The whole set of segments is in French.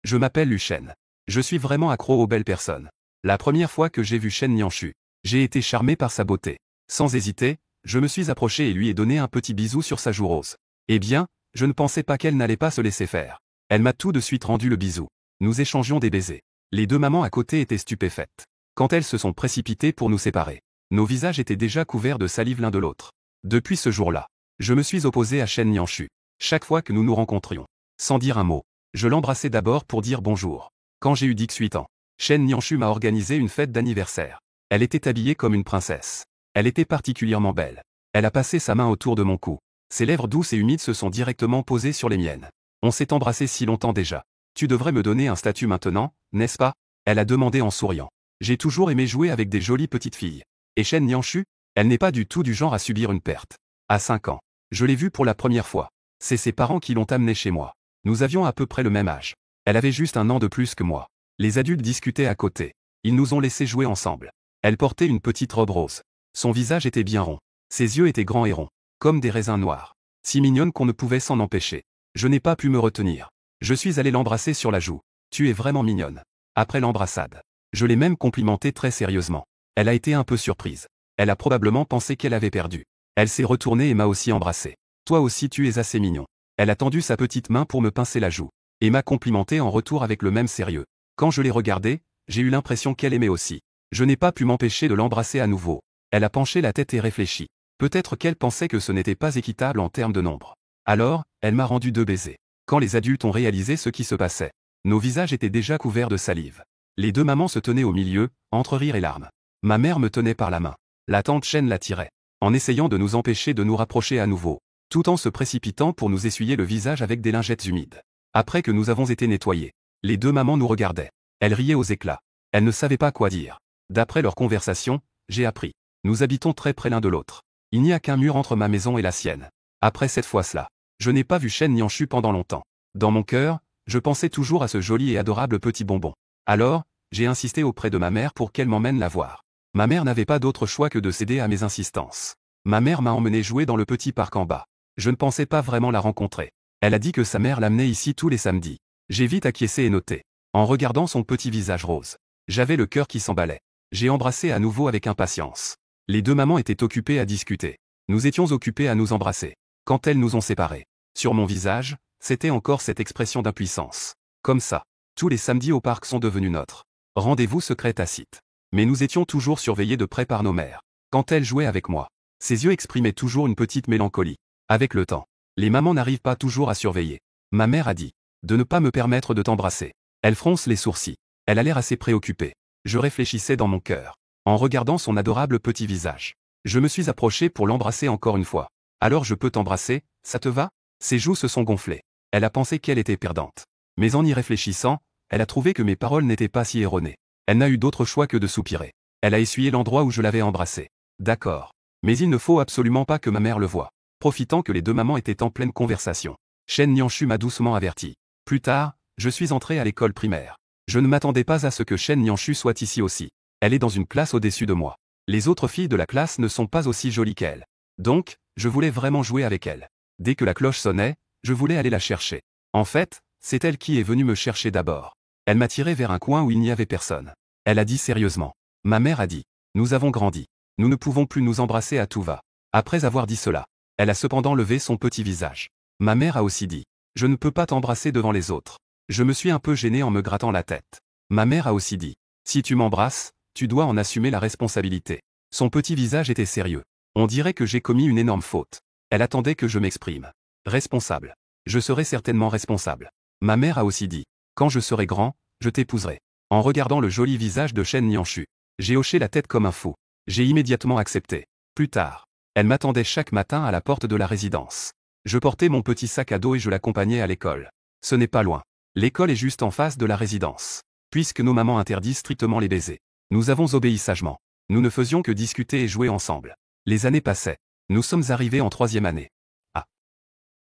Je m'appelle Lu Shen. Je suis vraiment accro aux belles personnes. La première fois que j'ai vu Shen Nianshu, j'ai été charmé par sa beauté. Sans hésiter, je me suis approché et lui ai donné un petit bisou sur sa joue rose. Eh bien, je ne pensais pas qu'elle n'allait pas se laisser faire. Elle m'a tout de suite rendu le bisou. Nous échangions des baisers. Les deux mamans à côté étaient stupéfaites. Quand elles se sont précipitées pour nous séparer, nos visages étaient déjà couverts de salive l'un de l'autre. Depuis ce jour-là, je me suis opposé à Shen Nianshu. Chaque fois que nous nous rencontrions, sans dire un mot, je l'embrassais d'abord pour dire bonjour. Quand j'ai eu 18 ans, Shen Nianshu m'a organisé une fête d'anniversaire. Elle était habillée comme une princesse. Elle était particulièrement belle. Elle a passé sa main autour de mon cou. Ses lèvres douces et humides se sont directement posées sur les miennes. On s'est embrassé si longtemps déjà. Tu devrais me donner un statut maintenant, n'est-ce pas? Elle a demandé en souriant. J'ai toujours aimé jouer avec des jolies petites filles. Et Shen Nianshu, elle n'est pas du tout du genre à subir une perte. À 5 ans, je l'ai vue pour la première fois. C'est ses parents qui l'ont amenée chez moi. Nous avions à peu près le même âge. Elle avait juste un an de plus que moi. Les adultes discutaient à côté. Ils nous ont laissé jouer ensemble. Elle portait une petite robe rose. Son visage était bien rond. Ses yeux étaient grands et ronds, comme des raisins noirs. Si mignonne qu'on ne pouvait s'en empêcher. Je n'ai pas pu me retenir. Je suis allé l'embrasser sur la joue. Tu es vraiment mignonne. Après l'embrassade, je l'ai même complimentée très sérieusement. Elle a été un peu surprise. Elle a probablement pensé qu'elle avait perdu. Elle s'est retournée et m'a aussi embrassé. Toi aussi tu es assez mignon. Elle a tendu sa petite main pour me pincer la joue. Et m'a complimenté en retour avec le même sérieux. Quand je l'ai regardée, j'ai eu l'impression qu'elle aimait aussi. Je n'ai pas pu m'empêcher de l'embrasser à nouveau. Elle a penché la tête et réfléchi. Peut-être qu'elle pensait que ce n'était pas équitable en termes de nombre. Alors, elle m'a rendu 2 baisers. Quand les adultes ont réalisé ce qui se passait, nos visages étaient déjà couverts de salive. Les deux mamans se tenaient au milieu, entre rire et larmes. Ma mère me tenait par la main. La tante Shen la tirait, en essayant de nous empêcher de nous rapprocher à nouveau, tout en se précipitant pour nous essuyer le visage avec des lingettes humides. Après que nous avons été nettoyés, les deux mamans nous regardaient. Elles riaient aux éclats. Elles ne savaient pas quoi dire. D'après leur conversation, j'ai appris. Nous habitons très près l'un de l'autre. Il n'y a qu'un mur entre ma maison et la sienne. Après cette fois-là, je n'ai pas vu Shen Nianshu pendant longtemps. Dans mon cœur, je pensais toujours à ce joli et adorable petit bonbon. Alors, j'ai insisté auprès de ma mère pour qu'elle m'emmène la voir. Ma mère n'avait pas d'autre choix que de céder à mes insistances. Ma mère m'a emmené jouer dans le petit parc en bas. Je ne pensais pas vraiment la rencontrer. Elle a dit que sa mère l'amenait ici tous les samedis. J'ai vite acquiescé et noté. En regardant son petit visage rose, j'avais le cœur qui s'emballait. J'ai embrassé à nouveau avec impatience. Les deux mamans étaient occupées à discuter. Nous étions occupés à nous embrasser. Quand elles nous ont séparés, sur mon visage, c'était encore cette expression d'impuissance. Comme ça, tous les samedis au parc sont devenus notre rendez-vous secret tacite. Mais nous étions toujours surveillés de près par nos mères. Quand elle jouait avec moi, ses yeux exprimaient toujours une petite mélancolie. Avec le temps, les mamans n'arrivent pas toujours à surveiller. Ma mère a dit de ne pas me permettre de t'embrasser. Elle fronce les sourcils. Elle a l'air assez préoccupée. Je réfléchissais dans mon cœur, en regardant son adorable petit visage. Je me suis approché pour l'embrasser encore une fois. Alors je peux t'embrasser, ça te va? Ses joues se sont gonflées. Elle a pensé qu'elle était perdante. Mais en y réfléchissant, elle a trouvé que mes paroles n'étaient pas si erronées. Elle n'a eu d'autre choix que de soupirer. Elle a essuyé l'endroit où je l'avais embrassé. D'accord. Mais il ne faut absolument pas que ma mère le voie. Profitant que les deux mamans étaient en pleine conversation, Shen Nianshu m'a doucement averti. Plus tard, je suis entré à l'école primaire. Je ne m'attendais pas à ce que Shen Nianshu soit ici aussi. Elle est dans une classe au-dessus de moi. Les autres filles de la classe ne sont pas aussi jolies qu'elle. Donc, je voulais vraiment jouer avec elle. Dès que la cloche sonnait, je voulais aller la chercher. En fait, c'est elle qui est venue me chercher d'abord. Elle m'a tiré vers un coin où il n'y avait personne. Elle a dit sérieusement. Ma mère a dit. Nous avons grandi. Nous ne pouvons plus nous embrasser à tout va. Après avoir dit cela, elle a cependant levé son petit visage. Ma mère a aussi dit. Je ne peux pas t'embrasser devant les autres. Je me suis un peu gêné en me grattant la tête. Ma mère a aussi dit. Si tu m'embrasses, tu dois en assumer la responsabilité. Son petit visage était sérieux. On dirait que j'ai commis une énorme faute. Elle attendait que je m'exprime. Responsable. Je serai certainement responsable. Ma mère a aussi dit. Quand je serai grand, je t'épouserai. En regardant le joli visage de Shen Nianshu, j'ai hoché la tête comme un fou. J'ai immédiatement accepté. Plus tard, elle m'attendait chaque matin à la porte de la résidence. Je portais mon petit sac à dos et je l'accompagnais à l'école. Ce n'est pas loin. L'école est juste en face de la résidence. Puisque nos mamans interdisent strictement les baisers, nous avons obéi sagement. Nous ne faisions que discuter et jouer ensemble. Les années passaient. Nous sommes arrivés en 3e année. Ah.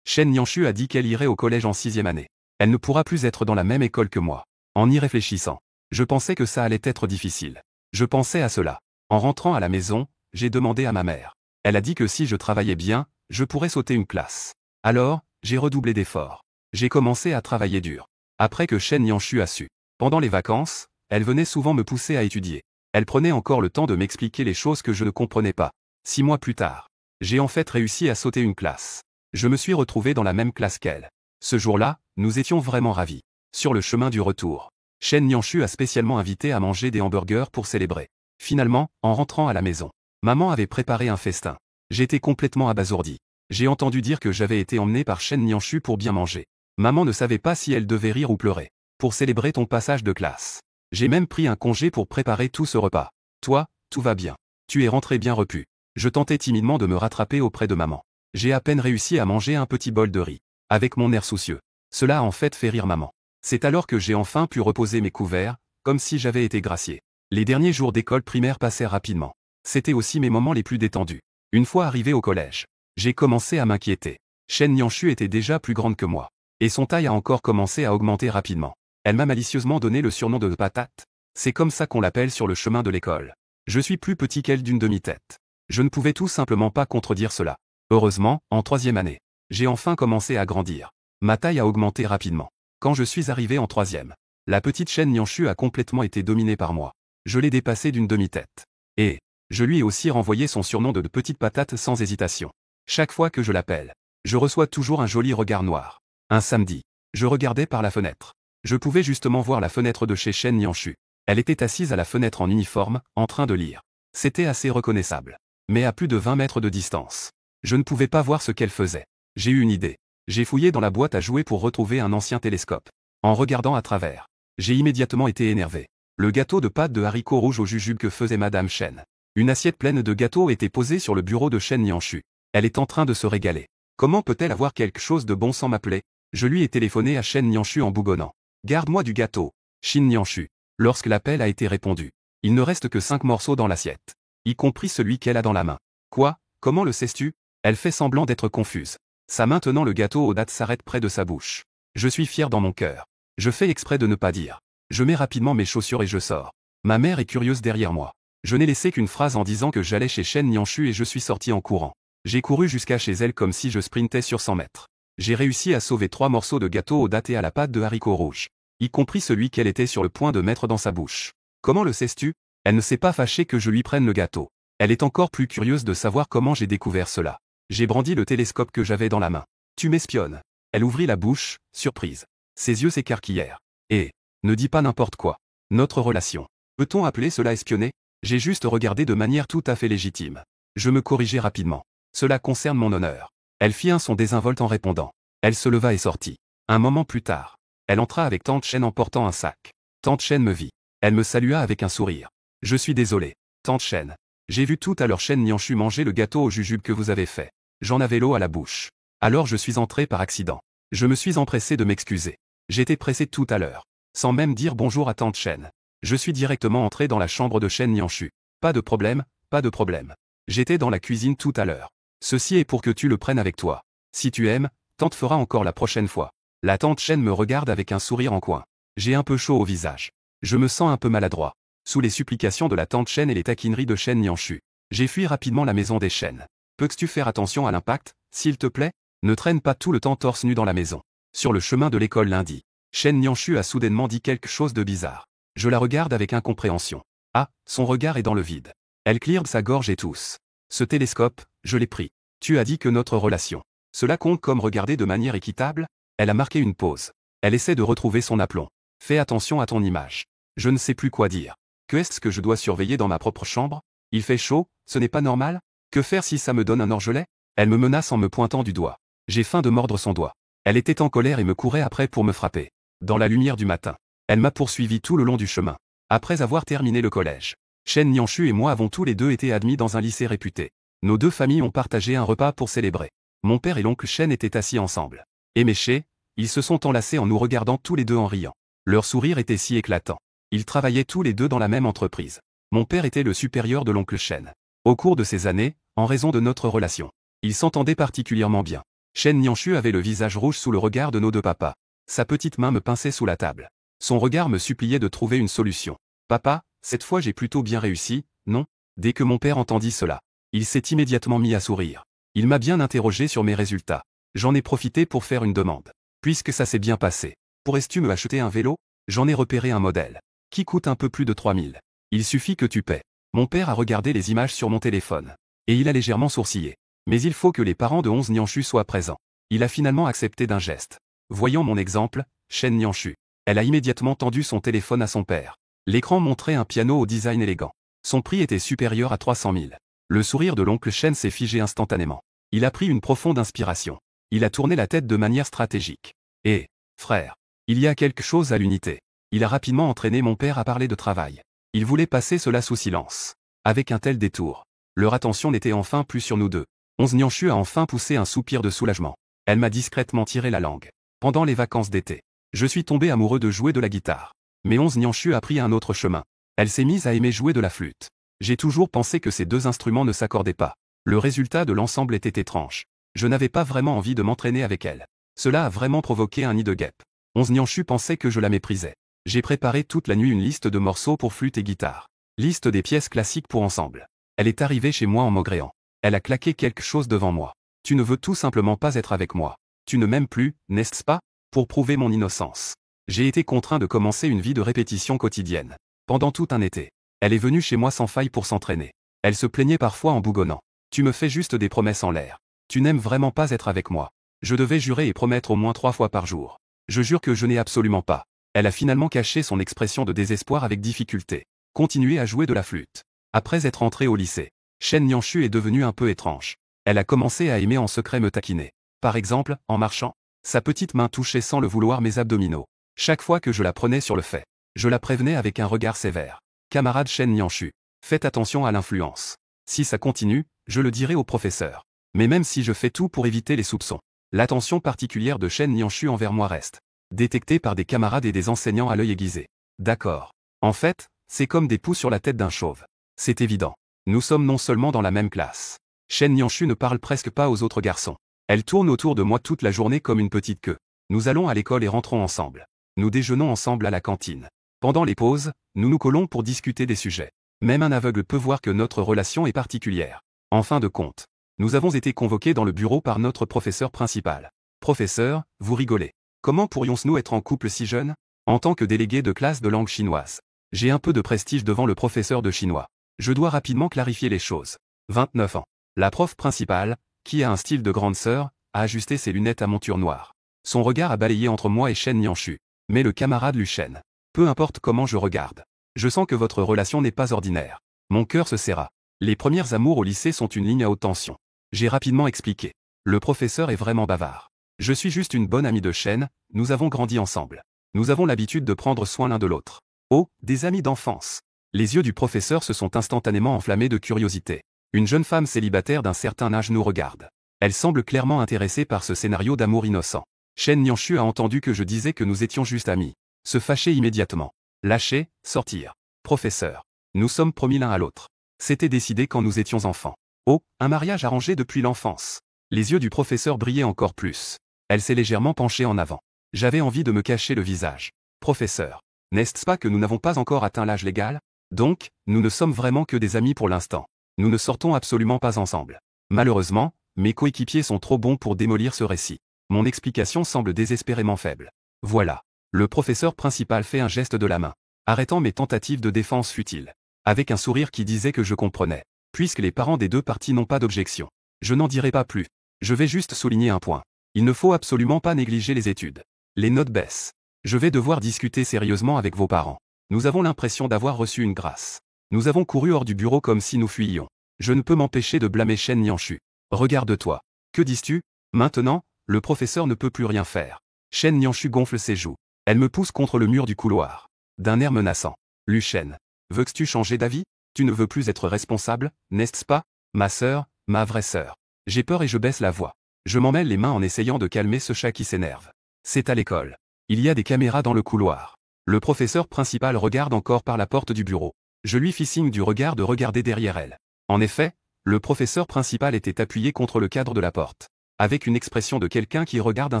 Shen Nianshu a dit qu'elle irait au collège en 6e année. Elle ne pourra plus être dans la même école que moi. En y réfléchissant, je pensais que ça allait être difficile. Je pensais à cela. En rentrant à la maison, j'ai demandé à ma mère. Elle a dit que si je travaillais bien, je pourrais sauter une classe. Alors, j'ai redoublé d'efforts. J'ai commencé à travailler dur. Après que Chen Yanshu a su. Pendant les vacances, elle venait souvent me pousser à étudier. Elle prenait encore le temps de m'expliquer les choses que je ne comprenais pas. 6 mois plus tard, j'ai en fait réussi à sauter une classe. Je me suis retrouvé dans la même classe qu'elle. Ce jour-là, nous étions vraiment ravis. Sur le chemin du retour, Chen Yanshu a spécialement invité à manger des hamburgers pour célébrer. Finalement, en rentrant à la maison, maman avait préparé un festin. J'étais complètement abasourdi. J'ai entendu dire que j'avais été emmené par Chen Yanshu pour bien manger. Maman ne savait pas si elle devait rire ou pleurer. Pour célébrer ton passage de classe. J'ai même pris un congé pour préparer tout ce repas. Toi, tout va bien. Tu es rentré bien repu. Je tentais timidement de me rattraper auprès de maman. J'ai à peine réussi à manger un petit bol de riz. Avec mon air soucieux. Cela a en fait fait rire maman. C'est alors que j'ai enfin pu reposer mes couverts, comme si j'avais été gracié. Les derniers jours d'école primaire passèrent rapidement. C'était aussi mes moments les plus détendus. Une fois arrivé au collège, j'ai commencé à m'inquiéter. Chen Yanshu était déjà plus grande que moi. Et son taille a encore commencé à augmenter rapidement. Elle m'a malicieusement donné le surnom de patate. C'est comme ça qu'on l'appelle sur le chemin de l'école. Je suis plus petit qu'elle d'une demi-tête. Je ne pouvais tout simplement pas contredire cela. Heureusement, en 3e année, j'ai enfin commencé à grandir. Ma taille a augmenté rapidement. Quand je suis arrivé en 3e, la petite Chen Yanshu a complètement été dominée par moi. Je l'ai dépassée d'une demi-tête. Et je lui ai aussi renvoyé son surnom de petite patate sans hésitation. Chaque fois que je l'appelle, je reçois toujours un joli regard noir. Un samedi, je regardais par la fenêtre. Je pouvais justement voir la fenêtre de chez Chen Yanshu. Elle était assise à la fenêtre en uniforme, en train de lire. C'était assez reconnaissable. Mais à plus de 20 mètres de distance. Je ne pouvais pas voir ce qu'elle faisait. J'ai eu une idée. J'ai fouillé dans la boîte à jouets pour retrouver un ancien télescope. En regardant à travers, j'ai immédiatement été énervé. Le gâteau de pâte de haricots rouges au jujube que faisait Madame Chen. Une assiette pleine de gâteaux était posée sur le bureau de Chen Yanshu. Elle est en train de se régaler. Comment peut-elle avoir quelque chose de bon sans m'appeler? Je lui ai téléphoné à Chen Yanshu en bougonnant. Garde-moi du gâteau, Shin Yanshu. Lorsque l'appel a été répondu, il ne reste que 5 morceaux dans l'assiette, y compris celui qu'elle a dans la main. Quoi? Comment le sais-tu? Elle fait semblant d'être confuse. Sa main tenant le gâteau aux dattes s'arrête près de sa bouche. Je suis fier dans mon cœur. Je fais exprès de ne pas dire. Je mets rapidement mes chaussures et je sors. Ma mère est curieuse derrière moi. Je n'ai laissé qu'une phrase en disant que j'allais chez Chen Yanshu et je suis sorti en courant. J'ai couru jusqu'à chez elle comme si je sprintais sur 100 mètres. J'ai réussi à sauver 3 morceaux de gâteau aux dattes et à la pâte de haricots rouges. Y compris celui qu'elle était sur le point de mettre dans sa bouche. Comment le sais-tu? Elle ne s'est pas fâchée que je lui prenne le gâteau. Elle est encore plus curieuse de savoir comment j'ai découvert cela. J'ai brandi le télescope que j'avais dans la main. Tu m'espionnes. Elle ouvrit la bouche, surprise. Ses yeux s'écarquillèrent. Et, ne dis pas n'importe quoi. Notre relation. Peut-on appeler cela espionner? J'ai juste regardé de manière tout à fait légitime. Je me corrigeai rapidement. Cela concerne mon honneur. Elle fit un son désinvolte en répondant. Elle se leva et sortit. Un moment plus tard, elle entra avec Tante Chen en portant un sac. Tante Chen me vit. Elle me salua avec un sourire. Je suis désolé, Tante Chen. J'ai vu tout à l'heure Chen Yanshu manger le gâteau au jujube que vous avez fait. J'en avais l'eau à la bouche. Alors je suis entré par accident. Je me suis empressé de m'excuser. J'étais pressé tout à l'heure. Sans même dire bonjour à Tante Chen. Je suis directement entré dans la chambre de Chen Yanshu. Pas de problème, pas de problème. J'étais dans la cuisine tout à l'heure. Ceci est pour que tu le prennes avec toi. Si tu aimes, Tante fera encore la prochaine fois. La Tante Chen me regarde avec un sourire en coin. J'ai un peu chaud au visage. Je me sens un peu maladroit. Sous les supplications de la Tante Chen et les taquineries de Chen Yanshu, j'ai fui rapidement la maison des Chen. Peux-tu faire attention à l'impact, s'il te plaît? Ne traîne pas tout le temps torse nu dans la maison. Sur le chemin de l'école lundi, Chen Yanshu a soudainement dit quelque chose de bizarre. Je la regarde avec incompréhension. Ah, son regard est dans le vide. Elle clear sa gorge et tousse. Ce télescope, je l'ai pris. Tu as dit que notre relation. Cela compte comme regarder de manière équitable? Elle a marqué une pause. Elle essaie de retrouver son aplomb. Fais attention à ton image. Je ne sais plus quoi dire. Que est-ce que je dois surveiller dans ma propre chambre? Il fait chaud, ce n'est pas normal? Que faire si ça me donne un orgelet? Elle me menace en me pointant du doigt. J'ai faim de mordre son doigt. Elle était en colère et me courait après pour me frapper. Dans la lumière du matin, elle m'a poursuivi tout le long du chemin. Après avoir terminé le collège, Chen Yanshu et moi avons tous les deux été admis dans un lycée réputé. Nos deux familles ont partagé un repas pour célébrer. Mon père et l'oncle Chen étaient assis ensemble. Éméchés, ils se sont enlacés en nous regardant tous les deux en riant. Leur sourire était si éclatant. Ils travaillaient tous les deux dans la même entreprise. Mon père était le supérieur de l'oncle Chen. Au cours de ces années, en raison de notre relation, ils s'entendaient particulièrement bien. Chen Yanshu avait le visage rouge sous le regard de nos deux papas. Sa petite main me pinçait sous la table. Son regard me suppliait de trouver une solution. Papa, cette fois j'ai plutôt bien réussi, non? Dès que mon père entendit cela, il s'est immédiatement mis à sourire. Il m'a bien interrogé sur mes résultats. J'en ai profité pour faire une demande. Puisque ça s'est bien passé, Pourrais-tu me acheter un vélo? J'en ai repéré un modèle. Qui coûte un peu plus de 3000. Il suffit que tu paies. Mon père a regardé les images sur mon téléphone. Et il a légèrement sourcillé. Mais il faut que les parents de 11 Nianshu soient présents. Il a finalement accepté d'un geste. Voyant mon exemple, Shen Nianshu. Elle a immédiatement tendu son téléphone à son père. L'écran montrait un piano au design élégant. Son prix était supérieur à 300 000. Le sourire de l'oncle Shen s'est figé instantanément. Il a pris une profonde inspiration. Il a tourné la tête de manière stratégique. Et, frère, il y a quelque chose à l'unité. Il a rapidement entraîné mon père à parler de travail. Il voulait passer cela sous silence. Avec un tel détour, leur attention n'était enfin plus sur nous deux. 11 Nianshu a enfin poussé un soupir de soulagement. Elle m'a discrètement tiré la langue. Pendant les vacances d'été, je suis tombé amoureux de jouer de la guitare. Mais 11 Nianshu a pris un autre chemin. Elle s'est mise à aimer jouer de la flûte. J'ai toujours pensé que ces deux instruments ne s'accordaient pas. Le résultat de l'ensemble était étrange. Je n'avais pas vraiment envie de m'entraîner avec elle. Cela a vraiment provoqué un nid de guêpes. 11 Nianshu pensait que je la méprisais. J'ai préparé toute la nuit une liste de morceaux pour flûte et guitare. Liste des pièces classiques pour ensemble. Elle est arrivée chez moi en maugréant. Elle a claqué quelque chose devant moi. Tu ne veux tout simplement pas être avec moi. Tu ne m'aimes plus, n'est-ce pas? Pour prouver mon innocence. J'ai été contraint de commencer une vie de répétition quotidienne. Pendant tout un été. Elle est venue chez moi sans faille pour s'entraîner. Elle se plaignait parfois en bougonnant. Tu me fais juste des promesses en l'air. Tu n'aimes vraiment pas être avec moi. Je devais jurer et promettre au moins 3 fois par jour. Je jure que je n'ai absolument pas. Elle a finalement caché son expression de désespoir avec difficulté. Continué à jouer de la flûte. Après être entrée au lycée, Shen Nianshu est devenue un peu étrange. Elle a commencé à aimer en secret me taquiner. Par exemple, en marchant, sa petite main touchait sans le vouloir mes abdominaux. Chaque fois que je la prenais sur le fait, je la prévenais avec un regard sévère. Camarade Shen Nianshu, faites attention à l'influence. Si ça continue, je le dirai au professeur. Mais même si je fais tout pour éviter les soupçons, l'attention particulière de Shen Nianshu envers moi reste détectée par des camarades et des enseignants à l'œil aiguisé. D'accord. En fait, c'est comme des poux sur la tête d'un chauve. C'est évident. Nous sommes non seulement dans la même classe. Shen Nianshu ne parle presque pas aux autres garçons. Elle tourne autour de moi toute la journée comme une petite queue. Nous allons à l'école et rentrons ensemble. Nous déjeunons ensemble à la cantine. Pendant les pauses, nous nous collons pour discuter des sujets. Même un aveugle peut voir que notre relation est particulière. En fin de compte, nous avons été convoqués dans le bureau par notre professeur principal. Professeur, vous rigolez. Comment pourrions-nous être en couple si jeune? En tant que délégué de classe de langue chinoise, j'ai un peu de prestige devant le professeur de chinois. Je dois rapidement clarifier les choses. 29 ans. La prof principale, qui a un style de grande sœur, a ajusté ses lunettes à monture noire. Son regard a balayé entre moi et Shen Nianshu. Mais le camarade Lu Shen. Peu importe comment je regarde. Je sens que votre relation n'est pas ordinaire. Mon cœur se serra. Les premières amours au lycée sont une ligne à haute tension. J'ai rapidement expliqué. Le professeur est vraiment bavard. Je suis juste une bonne amie de Shen, nous avons grandi ensemble. Nous avons l'habitude de prendre soin l'un de l'autre. Oh, des amis d'enfance. Les yeux du professeur se sont instantanément enflammés de curiosité. Une jeune femme célibataire d'un certain âge nous regarde. Elle semble clairement intéressée par ce scénario d'amour innocent. Shen Nianshu a entendu que je disais que nous étions juste amis. Se fâcher immédiatement. Lâcher, sortir. Professeur. Nous sommes promis l'un à l'autre. C'était décidé quand nous étions enfants. Oh, un mariage arrangé depuis l'enfance. Les yeux du professeur brillaient encore plus. Elle s'est légèrement penchée en avant. J'avais envie de me cacher le visage. Professeur. N'est-ce pas que nous n'avons pas encore atteint l'âge légal? Donc, nous ne sommes vraiment que des amis pour l'instant. Nous ne sortons absolument pas ensemble. Malheureusement, mes coéquipiers sont trop bons pour démolir ce récit. Mon explication semble désespérément faible. Voilà. Le professeur principal fait un geste de la main, arrêtant mes tentatives de défense futiles. Avec un sourire qui disait que je comprenais. Puisque les parents des deux parties n'ont pas d'objection. Je n'en dirai pas plus. Je vais juste souligner un point. Il ne faut absolument pas négliger les études. Les notes baissent. Je vais devoir discuter sérieusement avec vos parents. Nous avons l'impression d'avoir reçu une grâce. Nous avons couru hors du bureau comme si nous fuyions. Je ne peux m'empêcher de blâmer Shen Nianshu. Regarde-toi. Que dis-tu? Maintenant, le professeur ne peut plus rien faire. Shen Nianshu gonfle ses joues. Elle me pousse contre le mur du couloir. D'un air menaçant. Lu Shen. Veux-tu changer d'avis? Tu ne veux plus être responsable, n'est-ce pas? Ma sœur, ma vraie sœur. J'ai peur et je baisse la voix. Je m'en mêle les mains en essayant de calmer ce chat qui s'énerve. C'est à l'école. Il y a des caméras dans le couloir. Le professeur principal regarde encore par la porte du bureau. Je lui fis signe du regard de regarder derrière elle. En effet, le professeur principal était appuyé contre le cadre de la porte, avec une expression de quelqu'un qui regarde un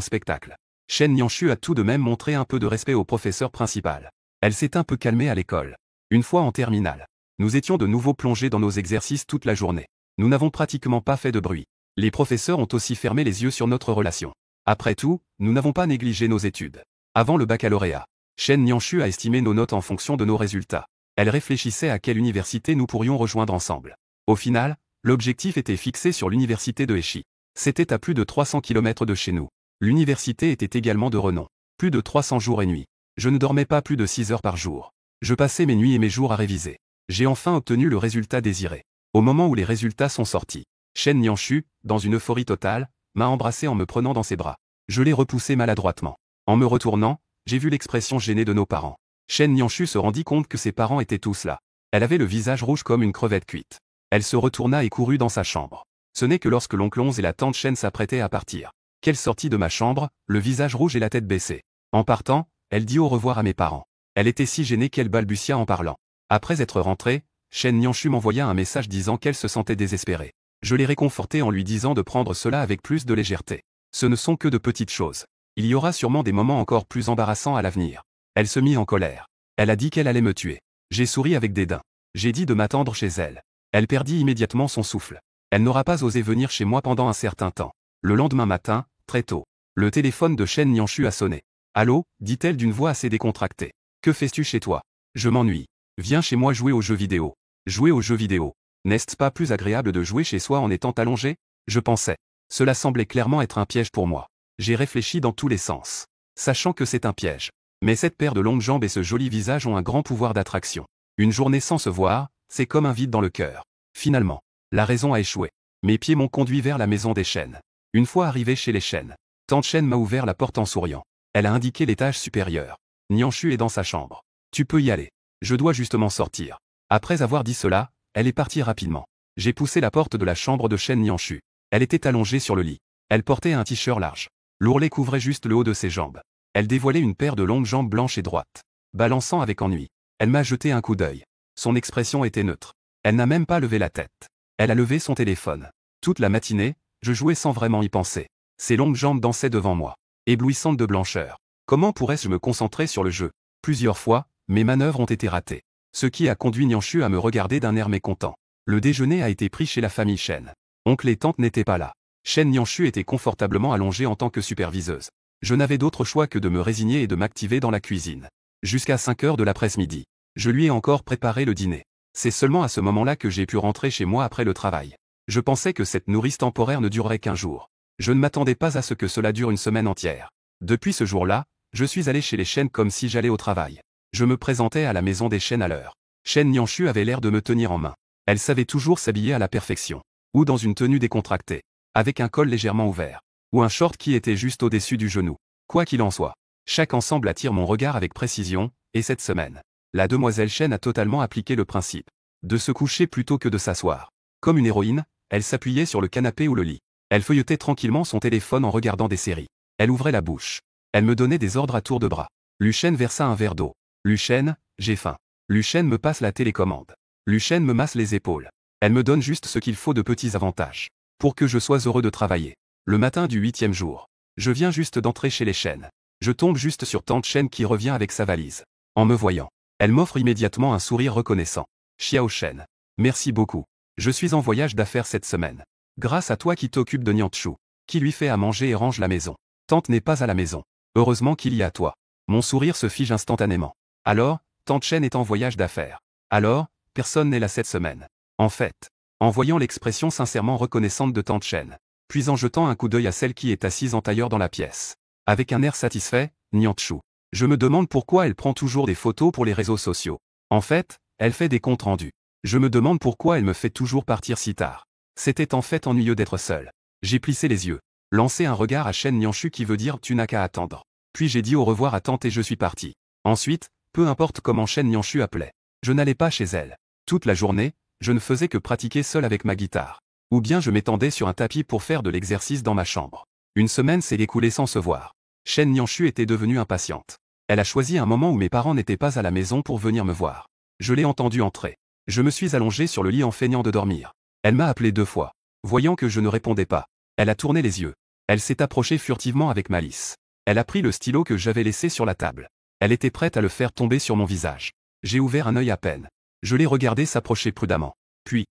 spectacle. Shen Nianshu a tout de même montré un peu de respect au professeur principal. Elle s'est un peu calmée à l'école. Une fois en terminale, nous étions de nouveau plongés dans nos exercices toute la journée. Nous n'avons pratiquement pas fait de bruit. Les professeurs ont aussi fermé les yeux sur notre relation. Après tout, nous n'avons pas négligé nos études. Avant le baccalauréat, Chen Nianshu a estimé nos notes en fonction de nos résultats. Elle réfléchissait à quelle université nous pourrions rejoindre ensemble. Au final, l'objectif était fixé sur l'université de Hechi. C'était à plus de 300 km de chez nous. L'université était également de renom. Plus de 300 jours et nuits. Je ne dormais pas plus de 6 heures par jour. Je passais mes nuits et mes jours à réviser. J'ai enfin obtenu le résultat désiré. Au moment où les résultats sont sortis, Chen Nianshu, dans une euphorie totale, m'a embrassé en me prenant dans ses bras. Je l'ai repoussé maladroitement. En me retournant, j'ai vu l'expression gênée de nos parents. Chen Nianshu se rendit compte que ses parents étaient tous là. Elle avait le visage rouge comme une crevette cuite. Elle se retourna et courut dans sa chambre. Ce n'est que lorsque l'oncle Onze et la tante Chen s'apprêtaient à partir qu'elle sortit de ma chambre, le visage rouge et la tête baissée. En partant, elle dit au revoir à mes parents. Elle était si gênée qu'elle balbutia en parlant. Après être rentrée, Chen Nianshu m'envoya un message disant qu'elle se sentait désespérée. Je l'ai réconfortée en lui disant de prendre cela avec plus de légèreté. Ce ne sont que de petites choses. Il y aura sûrement des moments encore plus embarrassants à l'avenir. Elle se mit en colère. Elle a dit qu'elle allait me tuer. J'ai souri avec dédain. J'ai dit de m'attendre chez elle. Elle perdit immédiatement son souffle. Elle n'aura pas osé venir chez moi pendant un certain temps. Le lendemain matin, très tôt, le téléphone de Chen Nianshu a sonné. Allô, dit-elle d'une voix assez décontractée. Que fais-tu chez toi? Je m'ennuie. Viens chez moi jouer aux jeux vidéo. Jouer aux jeux vidéo. N'est-ce pas plus agréable de jouer chez soi en étant allongé? Je pensais. Cela semblait clairement être un piège pour moi. J'ai réfléchi dans tous les sens, sachant que c'est un piège. Mais cette paire de longues jambes et ce joli visage ont un grand pouvoir d'attraction. Une journée sans se voir, c'est comme un vide dans le cœur. Finalement, la raison a échoué. Mes pieds m'ont conduit vers la maison des Chen. Une fois arrivé chez les Chen, tante Chen m'a ouvert la porte en souriant. Elle a indiqué l'étage supérieur. Nianshu est dans sa chambre. Tu peux y aller. Je dois justement sortir. Après avoir dit cela, elle est partie rapidement. J'ai poussé la porte de la chambre de Chen Nianshu. Elle était allongée sur le lit. Elle portait un t-shirt large. L'ourlet couvrait juste le haut de ses jambes. Elle dévoilait une paire de longues jambes blanches et droites. Balançant avec ennui. Elle m'a jeté un coup d'œil. Son expression était neutre. Elle n'a même pas levé la tête. Elle a levé son téléphone. Toute la matinée, je jouais sans vraiment y penser. Ses longues jambes dansaient devant moi. Éblouissantes de blancheur. Comment pourrais-je me concentrer sur le jeu? Plusieurs fois, mes manœuvres ont été ratées. Ce qui a conduit Nianshu à me regarder d'un air mécontent. Le déjeuner a été pris chez la famille Chen. Oncle et tante n'étaient pas là. Chen Nianshu était confortablement allongée en tant que superviseuse. Je n'avais d'autre choix que de me résigner et de m'activer dans la cuisine. Jusqu'à 5 heures de l'après-midi. Je lui ai encore préparé le dîner. C'est seulement à ce moment-là que j'ai pu rentrer chez moi après le travail. Je pensais que cette nourrice temporaire ne durerait qu'un jour. Je ne m'attendais pas à ce que cela dure une semaine entière. Depuis ce jour-là, je suis allé chez les Chen comme si j'allais au travail. Je me présentais à la maison des Chen à l'heure. Chen Nianshu avait l'air de me tenir en main. Elle savait toujours s'habiller à la perfection. Ou dans une tenue décontractée. Avec un col légèrement ouvert. Ou un short qui était juste au-dessus du genou. Quoi qu'il en soit. Chaque ensemble attire mon regard avec précision, et cette semaine, la demoiselle Chen a totalement appliqué le principe de se coucher plutôt que de s'asseoir. Comme une héroïne, elle s'appuyait sur le canapé ou le lit. Elle feuilletait tranquillement son téléphone en regardant des séries. Elle ouvrait la bouche. Elle me donnait des ordres à tour de bras. Luchen versa un verre d'eau. Luchen, j'ai faim. Luchen me passe la télécommande. Luchen me masse les épaules. Elle me donne juste ce qu'il faut de petits avantages. Pour que je sois heureux de travailler. Le matin du 8e jour. Je viens juste d'entrer chez les Chen. Je tombe juste sur tante Chen qui revient avec sa valise. En me voyant, elle m'offre immédiatement un sourire reconnaissant. Xiao Chen. Merci beaucoup. Je suis en voyage d'affaires cette semaine. Grâce à toi qui t'occupes de Nianshu, qui lui fait à manger et range la maison. Tante n'est pas à la maison. Heureusement qu'il y a toi. Mon sourire se fige instantanément. Alors, tante Chen est en voyage d'affaires. Alors, personne n'est là cette semaine. En fait, en voyant l'expression sincèrement reconnaissante de tante Chen, puis en jetant un coup d'œil à celle qui est assise en tailleur dans la pièce. Avec un air satisfait, Nianshu. Je me demande pourquoi elle prend toujours des photos pour les réseaux sociaux. En fait, elle fait des comptes rendus. Je me demande pourquoi elle me fait toujours partir si tard. C'était en fait ennuyeux d'être seul. J'ai plissé les yeux, lancé un regard à Chen Nianshu qui veut dire tu n'as qu'à attendre. Puis j'ai dit au revoir à tante et je suis parti. Ensuite, peu importe comment Chen Nianshu appelait, je n'allais pas chez elle. Toute la journée, je ne faisais que pratiquer seul avec ma guitare. Ou bien je m'étendais sur un tapis pour faire de l'exercice dans ma chambre. Une semaine s'est écoulée sans se voir. Chen Nianshu était devenue impatiente. Elle a choisi un moment où mes parents n'étaient pas à la maison pour venir me voir. Je l'ai entendue entrer. Je me suis allongé sur le lit en feignant de dormir. Elle m'a appelé 2 fois. Voyant que je ne répondais pas, elle a tourné les yeux. Elle s'est approchée furtivement avec malice. Elle a pris le stylo que j'avais laissé sur la table. Elle était prête à le faire tomber sur mon visage. J'ai ouvert un œil à peine. Je l'ai regardé s'approcher prudemment. Puis,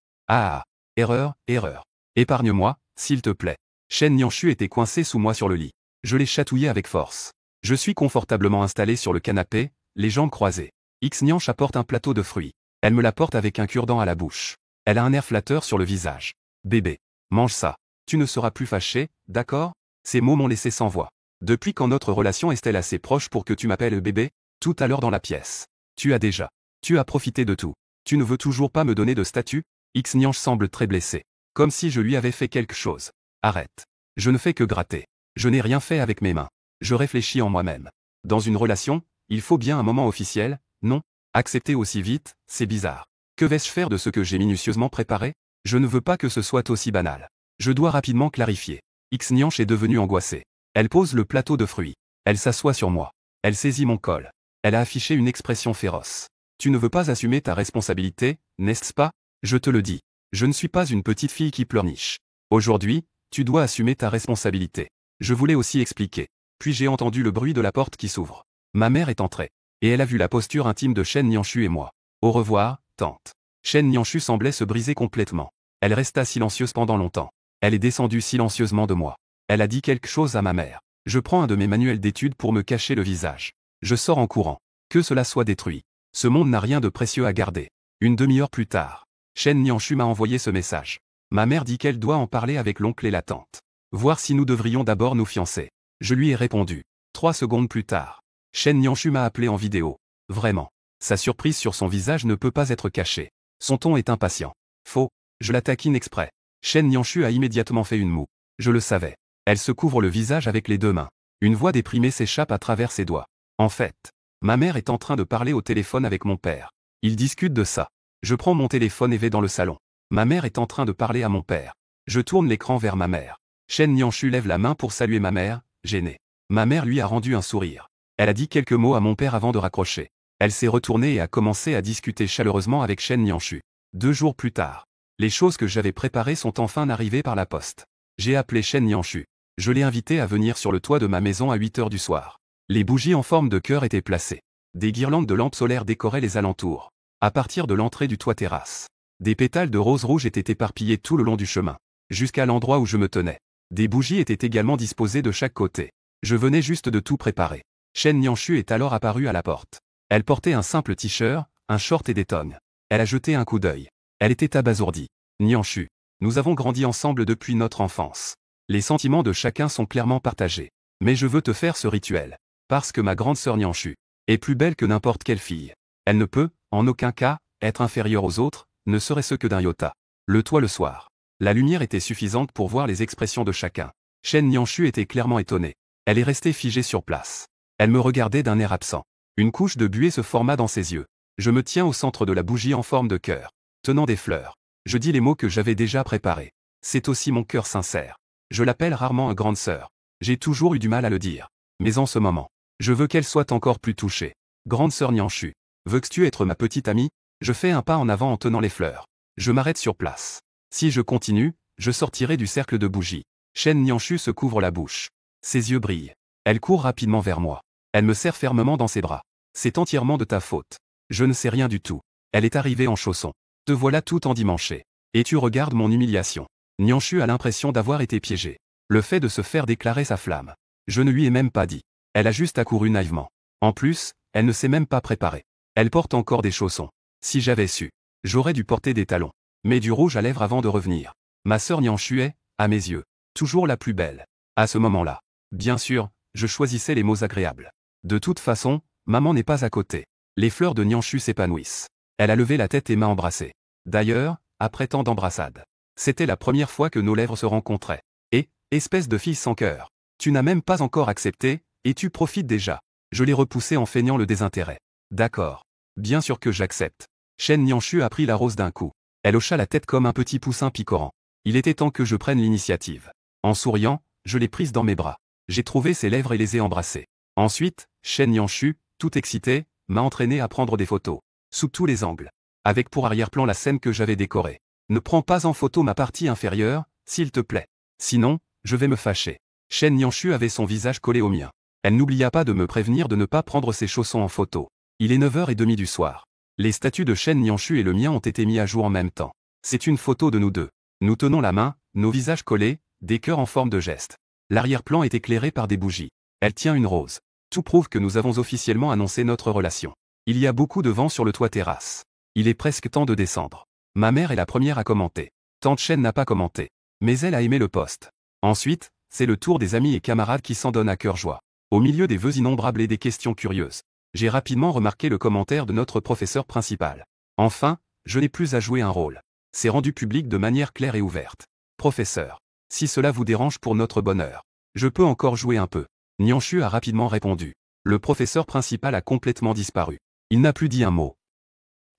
erreur. Épargne-moi, s'il te plaît. Chen Nianshu était coincé sous moi sur le lit. Je l'ai chatouillé avec force. Je suis confortablement installé sur le canapé, les jambes croisées. X-Nianche apporte un plateau de fruits. Elle me l'apporte avec un cure-dent à la bouche. Elle a un air flatteur sur le visage. Bébé, mange ça. Tu ne seras plus fâché, d'accord? Ces mots m'ont laissé sans voix. Depuis quand notre relation est-elle assez proche pour que tu m'appelles bébé? Tout à l'heure dans la pièce. Tu as profité de tout. Tu ne veux toujours pas me donner de statut? X-Nianche semble très blessé. Comme si je lui avais fait quelque chose. Arrête. Je ne fais que gratter. Je n'ai rien fait avec mes mains. Je réfléchis en moi-même. Dans une relation, il faut bien un moment officiel, non? Accepter aussi vite, c'est bizarre. Que vais-je faire de ce que j'ai minutieusement préparé? Je ne veux pas que ce soit aussi banal. Je dois rapidement clarifier. X-Nianche est devenue angoissée. Elle pose le plateau de fruits. Elle s'assoit sur moi. Elle saisit mon col. Elle a affiché une expression féroce. Tu ne veux pas assumer ta responsabilité, n'est-ce pas? Je te le dis. Je ne suis pas une petite fille qui pleurniche. Aujourd'hui, tu dois assumer ta responsabilité. Je voulais aussi expliquer. Puis j'ai entendu le bruit de la porte qui s'ouvre. Ma mère est entrée. Et elle a vu la posture intime de Chen Nianchu et moi. Au revoir, tante. Chen Nianchu semblait se briser complètement. Elle resta silencieuse pendant longtemps. Elle est descendue silencieusement de moi. Elle a dit quelque chose à ma mère. Je prends un de mes manuels d'études pour me cacher le visage. Je sors en courant. Que cela soit détruit. Ce monde n'a rien de précieux à garder. Une demi-heure plus tard, Chen Nianchu m'a envoyé ce message. Ma mère dit qu'elle doit en parler avec l'oncle et la tante. Voir si nous devrions d'abord nous fiancer. Je lui ai répondu. 3 secondes plus tard. Chen Nianchu m'a appelé en vidéo. Vraiment. Sa surprise sur son visage ne peut pas être cachée. Son ton est impatient. Faux. Je la taquine exprès. Chen Nianchu a immédiatement fait une moue. Je le savais. Elle se couvre le visage avec les 2 mains. Une voix déprimée s'échappe à travers ses doigts. En fait, ma mère est en train de parler au téléphone avec mon père. Ils discutent de ça. Je prends mon téléphone et vais dans le salon. Ma mère est en train de parler à mon père. Je tourne l'écran vers ma mère. Chen Nianchu lève la main pour saluer ma mère, gênée. Ma mère lui a rendu un sourire. Elle a dit quelques mots à mon père avant de raccrocher. Elle s'est retournée et a commencé à discuter chaleureusement avec Chen Nianchu. 2 jours plus tard, les choses que j'avais préparées sont enfin arrivées par la poste. J'ai appelé Chen Nianchu. Je l'ai invité à venir sur le toit de ma maison à 8 heures du soir. Les bougies en forme de cœur étaient placées. Des guirlandes de lampes solaires décoraient les alentours. À partir de l'entrée du toit terrasse, des pétales de rose rouge étaient éparpillés tout le long du chemin, jusqu'à l'endroit où je me tenais. Des bougies étaient également disposées de chaque côté. Je venais juste de tout préparer. Chen Nianchu est alors apparue à la porte. Elle portait un simple t-shirt, un short et des tongs. Elle a jeté un coup d'œil. Elle était abasourdie. Nianchu. Nous avons grandi ensemble depuis notre enfance. Les sentiments de chacun sont clairement partagés. Mais je veux te faire ce rituel. Parce que ma grande sœur Nianchu est plus belle que n'importe quelle fille. Elle ne peut, en aucun cas, être inférieure aux autres, ne serait-ce que d'un iota. Le toit le soir. La lumière était suffisante pour voir les expressions de chacun. Chen Nianchu était clairement étonnée. Elle est restée figée sur place. Elle me regardait d'un air absent. Une couche de buée se forma dans ses yeux. Je me tiens au centre de la bougie en forme de cœur, tenant des fleurs. Je dis les mots que j'avais déjà préparés. C'est aussi mon cœur sincère. Je l'appelle rarement une grande sœur. J'ai toujours eu du mal à le dire. Mais en ce moment, je veux qu'elle soit encore plus touchée. Grande sœur Nianchu, veux-tu être ma petite amie? Je fais un pas en avant en tenant les fleurs. Je m'arrête sur place. Si je continue, je sortirai du cercle de bougies. Chen Nianchu se couvre la bouche. Ses yeux brillent. Elle court rapidement vers moi. Elle me serre fermement dans ses bras. C'est entièrement de ta faute. Je ne sais rien du tout. Elle est arrivée en chaussons. Te voilà tout endimanché. Et tu regardes mon humiliation. Nianchu a l'impression d'avoir été piégée. Le fait de se faire déclarer sa flamme. Je ne lui ai même pas dit. Elle a juste accouru naïvement. En plus, elle ne s'est même pas préparée. Elle porte encore des chaussons. Si j'avais su, j'aurais dû porter des talons. Mais du rouge à lèvres avant de revenir. Ma sœur Nianchu est, à mes yeux, toujours la plus belle. À ce moment-là, bien sûr, je choisissais les mots agréables. De toute façon, maman n'est pas à côté. Les fleurs de Nianchu s'épanouissent. Elle a levé la tête et m'a embrassé. D'ailleurs, après tant d'embrassades, c'était la première fois que nos lèvres se rencontraient. Et, espèce de fille sans cœur, tu n'as même pas encore accepté, et tu profites déjà. Je l'ai repoussé en feignant le désintérêt. D'accord. Bien sûr que j'accepte. Chen Nianchu a pris la rose d'un coup. Elle hocha la tête comme un petit poussin picorant. Il était temps que je prenne l'initiative. En souriant, je l'ai prise dans mes bras. J'ai trouvé ses lèvres et les ai embrassées. Ensuite, Chen Nianchu, tout excité, m'a entraîné à prendre des photos. Sous tous les angles. Avec pour arrière-plan la scène que j'avais décorée. Ne prends pas en photo ma partie inférieure, s'il te plaît. Sinon, je vais me fâcher. Chen Nianchu avait son visage collé au mien. Elle n'oublia pas de me prévenir de ne pas prendre ses chaussons en photo. Il est 9h30 du soir. Les statuts de Chen Nianchu et le mien ont été mis à jour en même temps. C'est une photo de nous deux. Nous tenons la main, nos visages collés, des cœurs en forme de geste. L'arrière-plan est éclairé par des bougies. Elle tient une rose. Tout prouve que nous avons officiellement annoncé notre relation. Il y a beaucoup de vent sur le toit terrasse. Il est presque temps de descendre. Ma mère est la première à commenter. Tante Chen n'a pas commenté. Mais elle a aimé le post. Ensuite, c'est le tour des amis et camarades qui s'en donnent à cœur joie. Au milieu des vœux innombrables et des questions curieuses, j'ai rapidement remarqué le commentaire de notre professeur principal. Enfin, je n'ai plus à jouer un rôle. C'est rendu public de manière claire et ouverte. Professeur, si cela vous dérange pour notre bonheur, je peux encore jouer un peu. Nianshu a rapidement répondu. Le professeur principal a complètement disparu. Il n'a plus dit un mot.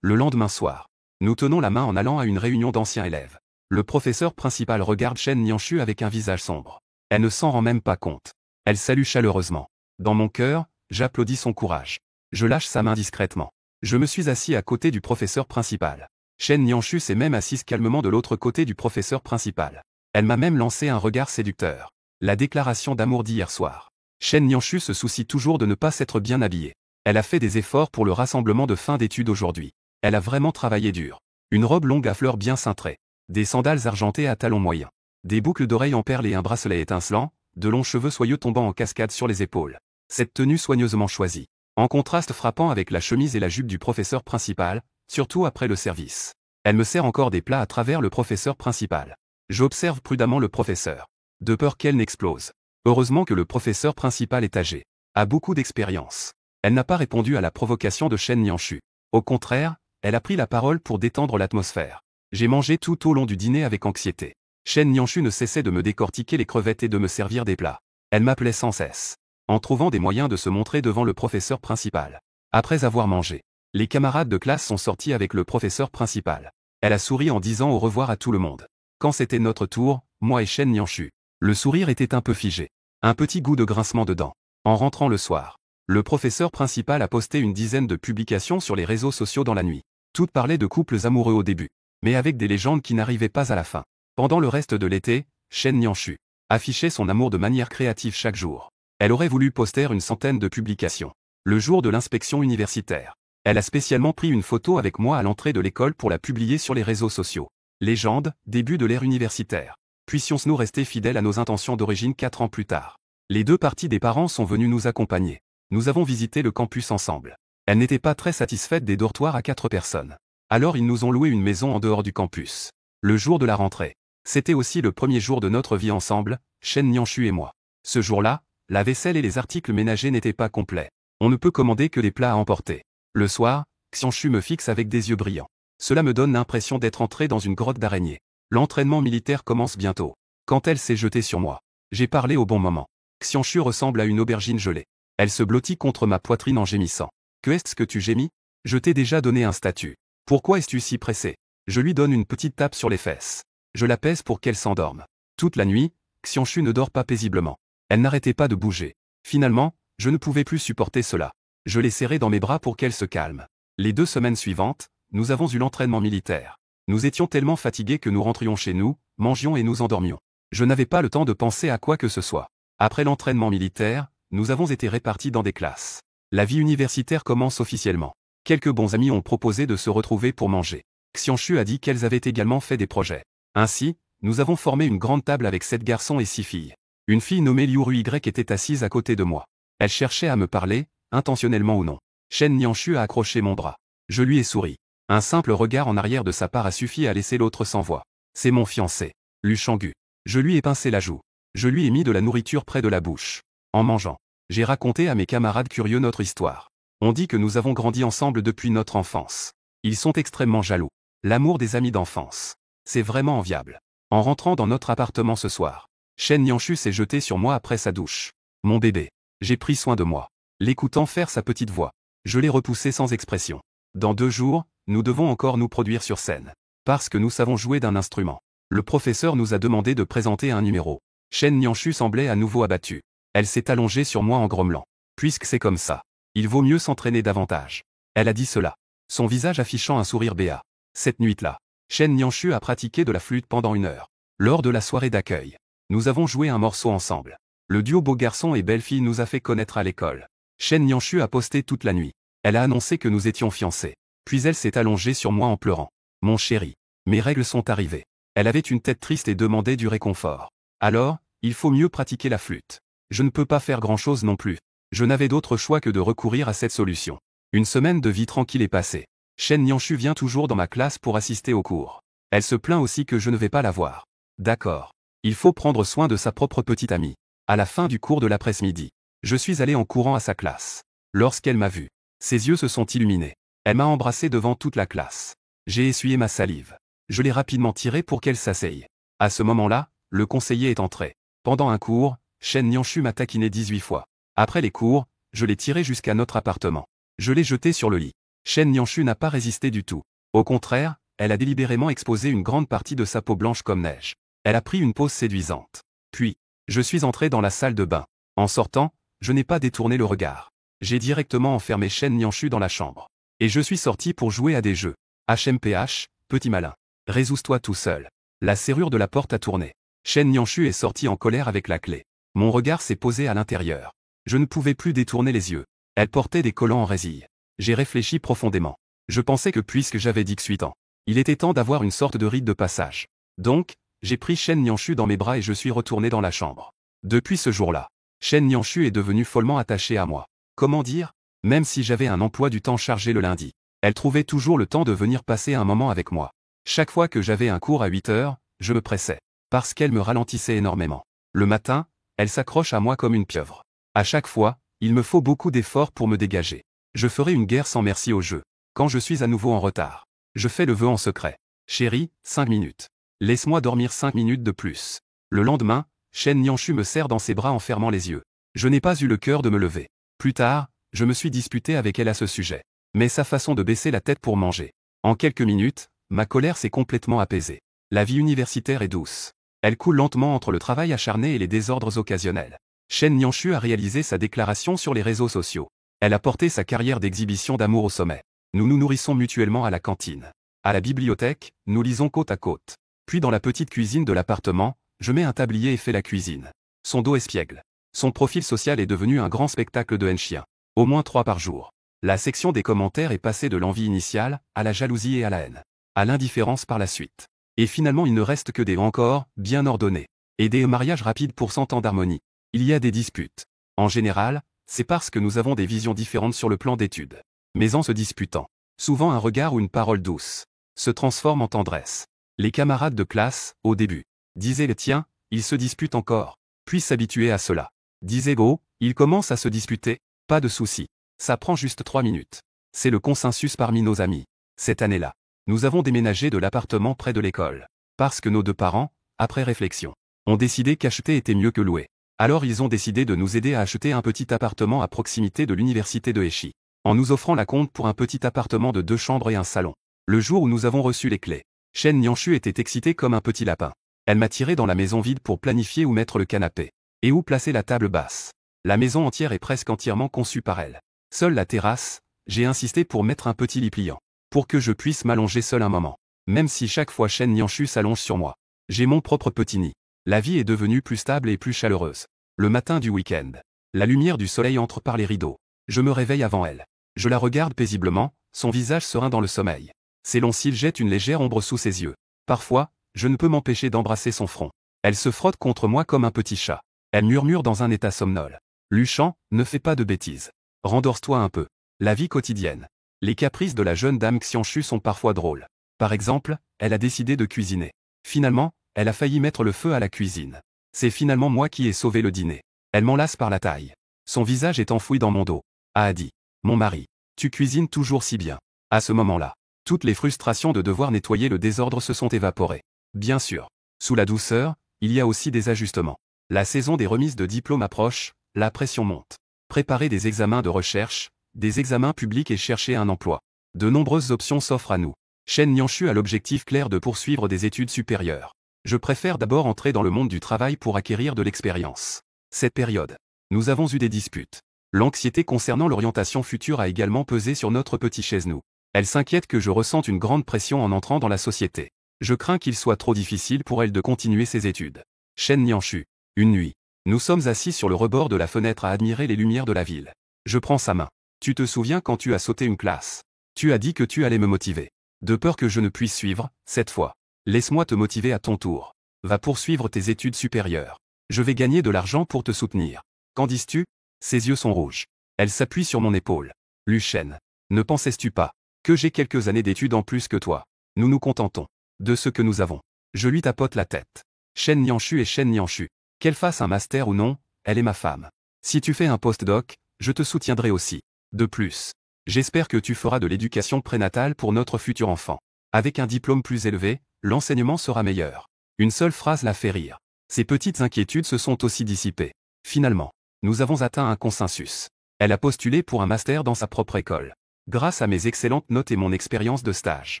Le lendemain soir, nous tenons la main en allant à une réunion d'anciens élèves. Le professeur principal regarde Chen Nianshu avec un visage sombre. Elle ne s'en rend même pas compte. Elle salue chaleureusement. Dans mon cœur, j'applaudis son courage. Je lâche sa main discrètement. Je me suis assis à côté du professeur principal. Chen Nianshu s'est même assise calmement de l'autre côté du professeur principal. Elle m'a même lancé un regard séducteur. La déclaration d'amour d'hier soir. Chen Nianshu se soucie toujours de ne pas s'être bien habillée. Elle a fait des efforts pour le rassemblement de fin d'études aujourd'hui. Elle a vraiment travaillé dur. Une robe longue à fleurs bien cintrée. Des sandales argentées à talons moyens. Des boucles d'oreilles en perles et un bracelet étincelant, de longs cheveux soyeux tombant en cascade sur les épaules. Cette tenue soigneusement choisie. En contraste frappant avec la chemise et la jupe du professeur principal, surtout après le service. Elle me sert encore des plats à travers le professeur principal. J'observe prudemment le professeur. De peur qu'elle n'explose. Heureusement que le professeur principal est âgé. A beaucoup d'expérience. Elle n'a pas répondu à la provocation de Chen Nianshu. Au contraire, elle a pris la parole pour détendre l'atmosphère. J'ai mangé tout au long du dîner avec anxiété. Chen Nianshu ne cessait de me décortiquer les crevettes et de me servir des plats. Elle m'appelait sans cesse. En trouvant des moyens de se montrer devant le professeur principal. Après avoir mangé, les camarades de classe sont sortis avec le professeur principal. Elle a souri en disant au revoir à tout le monde. Quand c'était notre tour, moi et Chen Nianshu, le sourire était un peu figé. Un petit goût de grincement de dents. En rentrant le soir, le professeur principal a posté une dizaine de publications sur les réseaux sociaux dans la nuit. Toutes parlaient de couples amoureux au début, mais avec des légendes qui n'arrivaient pas à la fin. Pendant le reste de l'été, Chen Nianshu affichait son amour de manière créative chaque jour. Elle aurait voulu poster une centaine de publications. Le jour de l'inspection universitaire, elle a spécialement pris une photo avec moi à l'entrée de l'école pour la publier sur les réseaux sociaux. Légende, début de l'ère universitaire. Puissions-nous rester fidèles à nos intentions d'origine 4 ans plus tard. Les deux parties des parents sont venus nous accompagner. Nous avons visité le campus ensemble. Elle n'était pas très satisfaite des dortoirs à 4 personnes. Alors ils nous ont loué une maison en dehors du campus. Le jour de la rentrée. C'était aussi le premier jour de notre vie ensemble, Chen Nianshu et moi. Ce jour-là, la vaisselle et les articles ménagers n'étaient pas complets. On ne peut commander que des plats à emporter. Le soir, Xianshu me fixe avec des yeux brillants. Cela me donne l'impression d'être entré dans une grotte d'araignées. L'entraînement militaire commence bientôt. Quand elle s'est jetée sur moi, j'ai parlé au bon moment. Xianshu ressemble à une aubergine gelée. Elle se blottit contre ma poitrine en gémissant. Que est-ce que tu gémis? Je t'ai déjà donné un statut. Pourquoi es-tu si pressé? Je lui donne une petite tape sur les fesses. Je la pèse pour qu'elle s'endorme. Toute la nuit, Xianshu ne dort pas paisiblement. Elle n'arrêtait pas de bouger. Finalement, je ne pouvais plus supporter cela. Je l'ai serrée dans mes bras pour qu'elle se calme. Les 2 semaines suivantes, nous avons eu l'entraînement militaire. Nous étions tellement fatigués que nous rentrions chez nous, mangions et nous endormions. Je n'avais pas le temps de penser à quoi que ce soit. Après l'entraînement militaire, nous avons été répartis dans des classes. La vie universitaire commence officiellement. Quelques bons amis ont proposé de se retrouver pour manger. Xianshu a dit qu'elles avaient également fait des projets. Ainsi, nous avons formé une grande table avec 7 garçons et 6 filles. Une fille nommée Liu Ru Y était assise à côté de moi. Elle cherchait à me parler, intentionnellement ou non. Chen Nianshu a accroché mon bras. Je lui ai souri. Un simple regard en arrière de sa part a suffi à laisser l'autre sans voix. C'est mon fiancé. Lu Shanggu. Je lui ai pincé la joue. Je lui ai mis de la nourriture près de la bouche. En mangeant, j'ai raconté à mes camarades curieux notre histoire. On dit que nous avons grandi ensemble depuis notre enfance. Ils sont extrêmement jaloux. L'amour des amis d'enfance. C'est vraiment enviable. En rentrant dans notre appartement ce soir, Chen Nianshu s'est jeté sur moi après sa douche. Mon bébé. J'ai pris soin de moi. L'écoutant faire sa petite voix. Je l'ai repoussé sans expression. Dans 2 jours, nous devons encore nous produire sur scène. Parce que nous savons jouer d'un instrument. Le professeur nous a demandé de présenter un numéro. Chen Nianshu semblait à nouveau abattue. Elle s'est allongée sur moi en grommelant. Puisque c'est comme ça, il vaut mieux s'entraîner davantage. Elle a dit cela, son visage affichant un sourire béat. Cette nuit-là, Chen Nianshu a pratiqué de la flûte pendant 1 heure. Lors de la soirée d'accueil, nous avons joué un morceau ensemble. Le duo beau garçon et belle fille nous a fait connaître à l'école. Chen Nianshu a posté toute la nuit. Elle a annoncé que nous étions fiancés. Puis elle s'est allongée sur moi en pleurant. Mon chéri, mes règles sont arrivées. Elle avait une tête triste et demandait du réconfort. Alors, il faut mieux pratiquer la flûte. Je ne peux pas faire grand-chose non plus. Je n'avais d'autre choix que de recourir à cette solution. Une semaine de vie tranquille est passée. Chen Nianshu vient toujours dans ma classe pour assister aux cours. Elle se plaint aussi que je ne vais pas la voir. D'accord. Il faut prendre soin de sa propre petite amie. À la fin du cours de l'après-midi, je suis allé en courant à sa classe. Lorsqu'elle m'a vu, ses yeux se sont illuminés. Elle m'a embrassé devant toute la classe. J'ai essuyé ma salive. Je l'ai rapidement tirée pour qu'elle s'asseye. À ce moment-là, le conseiller est entré. Pendant un cours, Chen Nianshu m'a taquiné 18 fois. Après les cours, je l'ai tirée jusqu'à notre appartement. Je l'ai jetée sur le lit. Chen Nianshu n'a pas résisté du tout. Au contraire, elle a délibérément exposé une grande partie de sa peau blanche comme neige. Elle a pris une pose séduisante. Puis, je suis entré dans la salle de bain. En sortant, je n'ai pas détourné le regard. J'ai directement enfermé Chen Nianshu dans la chambre. Et je suis sorti pour jouer à des jeux. HMPH, petit malin. Résous-toi tout seul. La serrure de la porte a tourné. Chen Nianshu est sorti en colère avec la clé. Mon regard s'est posé à l'intérieur. Je ne pouvais plus détourner les yeux. Elle portait des collants en résille. J'ai réfléchi profondément. Je pensais que puisque j'avais 18 ans, il était temps d'avoir une sorte de rite de passage. Donc, j'ai pris Chen Nianshu dans mes bras et je suis retourné dans la chambre. Depuis ce jour-là, Chen Nianshu est devenue follement attachée à moi. Comment dire? Même si j'avais un emploi du temps chargé le lundi, elle trouvait toujours le temps de venir passer un moment avec moi. Chaque fois que j'avais un cours à 8 heures, je me pressais, parce qu'elle me ralentissait énormément. Le matin, elle s'accroche à moi comme une pieuvre. À chaque fois, il me faut beaucoup d'efforts pour me dégager. Je ferai une guerre sans merci au jeu. Quand je suis à nouveau en retard, je fais le vœu en secret. Chérie, 5 minutes. Laisse-moi dormir 5 minutes de plus. Le lendemain, Chen Nianshu me serre dans ses bras en fermant les yeux. Je n'ai pas eu le cœur de me lever. Plus tard, je me suis disputé avec elle à ce sujet. Mais sa façon de baisser la tête pour manger. En quelques minutes, ma colère s'est complètement apaisée. La vie universitaire est douce. Elle coule lentement entre le travail acharné et les désordres occasionnels. Chen Nianshu a réalisé sa déclaration sur les réseaux sociaux. Elle a porté sa carrière d'exhibition d'amour au sommet. Nous nous nourrissons mutuellement à la cantine. À la bibliothèque, nous lisons côte à côte. Puis dans la petite cuisine de l'appartement, je mets un tablier et fais la cuisine. Son dos espiègle. Son profil social est devenu un grand spectacle de haine-chien. Au moins 3 par jour. La section des commentaires est passée de l'envie initiale, à la jalousie et à la haine. À l'indifférence par la suite. Et finalement il ne reste que des encore, bien ordonnés. Et des mariages rapides pour 100 ans d'harmonie. Il y a des disputes. En général, c'est parce que nous avons des visions différentes sur le plan d'études. Mais en se disputant, souvent un regard ou une parole douce se transforme en tendresse. Les camarades de classe, au début, disaient le tien, ils se disputent encore. Puis s'habituer à cela. Disaient go, ils commencent à se disputer, pas de souci. Ça prend juste 3 minutes. C'est le consensus parmi nos amis. Cette année-là, nous avons déménagé de l'appartement près de l'école. Parce que nos 2 parents, après réflexion, ont décidé qu'acheter était mieux que louer. Alors ils ont décidé de nous aider à acheter un petit appartement à proximité de l'université de Hechi. En nous offrant la compte pour un petit appartement de 2 chambres et un salon. Le jour où nous avons reçu les clés, Chen Nianshu était excitée comme un petit lapin. Elle m'a tiré dans la maison vide pour planifier où mettre le canapé. Et où placer la table basse. La maison entière est presque entièrement conçue par elle. Seule la terrasse, j'ai insisté pour mettre un petit lit pliant. Pour que je puisse m'allonger seul un moment. Même si chaque fois Chen Nianshu s'allonge sur moi. J'ai mon propre petit nid. La vie est devenue plus stable et plus chaleureuse. Le matin du week-end. La lumière du soleil entre par les rideaux. Je me réveille avant elle. Je la regarde paisiblement, son visage serein dans le sommeil. Ses longs cils jettent une légère ombre sous ses yeux. Parfois, je ne peux m'empêcher d'embrasser son front. Elle se frotte contre moi comme un petit chat. Elle murmure dans un état somnol. Luchan, ne fais pas de bêtises. Rendors-toi un peu. La vie quotidienne. Les caprices de la jeune dame Xianshu sont parfois drôles. Par exemple, elle a décidé de cuisiner. Finalement, elle a failli mettre le feu à la cuisine. C'est finalement moi qui ai sauvé le dîner. Elle m'enlace par la taille. Son visage est enfoui dans mon dos. A dit. Mon mari. Tu cuisines toujours si bien. À ce moment-là, toutes les frustrations de devoir nettoyer le désordre se sont évaporées. Bien sûr. Sous la douceur, il y a aussi des ajustements. La saison des remises de diplômes approche, la pression monte. Préparer des examens de recherche, des examens publics et chercher un emploi. De nombreuses options s'offrent à nous. Chen Nianshu a l'objectif clair de poursuivre des études supérieures. Je préfère d'abord entrer dans le monde du travail pour acquérir de l'expérience. Cette période, nous avons eu des disputes. L'anxiété concernant l'orientation future a également pesé sur notre petit chaise-nous. Elle s'inquiète que je ressente une grande pression en entrant dans la société. Je crains qu'il soit trop difficile pour elle de continuer ses études. Chen Nianshu. Une nuit. Nous sommes assis sur le rebord de la fenêtre à admirer les lumières de la ville. Je prends sa main. Tu te souviens quand tu as sauté une classe? Tu as dit que tu allais me motiver. De peur que je ne puisse suivre, cette fois. Laisse-moi te motiver à ton tour. Va poursuivre tes études supérieures. Je vais gagner de l'argent pour te soutenir. Qu'en dis-tu? Ses yeux sont rouges. Elle s'appuie sur mon épaule. Luchen. Ne pensais-tu pas que j'ai quelques années d'études en plus que toi? Nous nous contentons de ce que nous avons. Je lui tapote la tête. Chen Nianshu est Chen Nianshu. Qu'elle fasse un master ou non, elle est ma femme. Si tu fais un post-doc, je te soutiendrai aussi. De plus, j'espère que tu feras de l'éducation prénatale pour notre futur enfant. Avec un diplôme plus élevé, l'enseignement sera meilleur. Une seule phrase la fait rire. Ses petites inquiétudes se sont aussi dissipées. Finalement, nous avons atteint un consensus. Elle a postulé pour un master dans sa propre école. Grâce à mes excellentes notes et mon expérience de stage,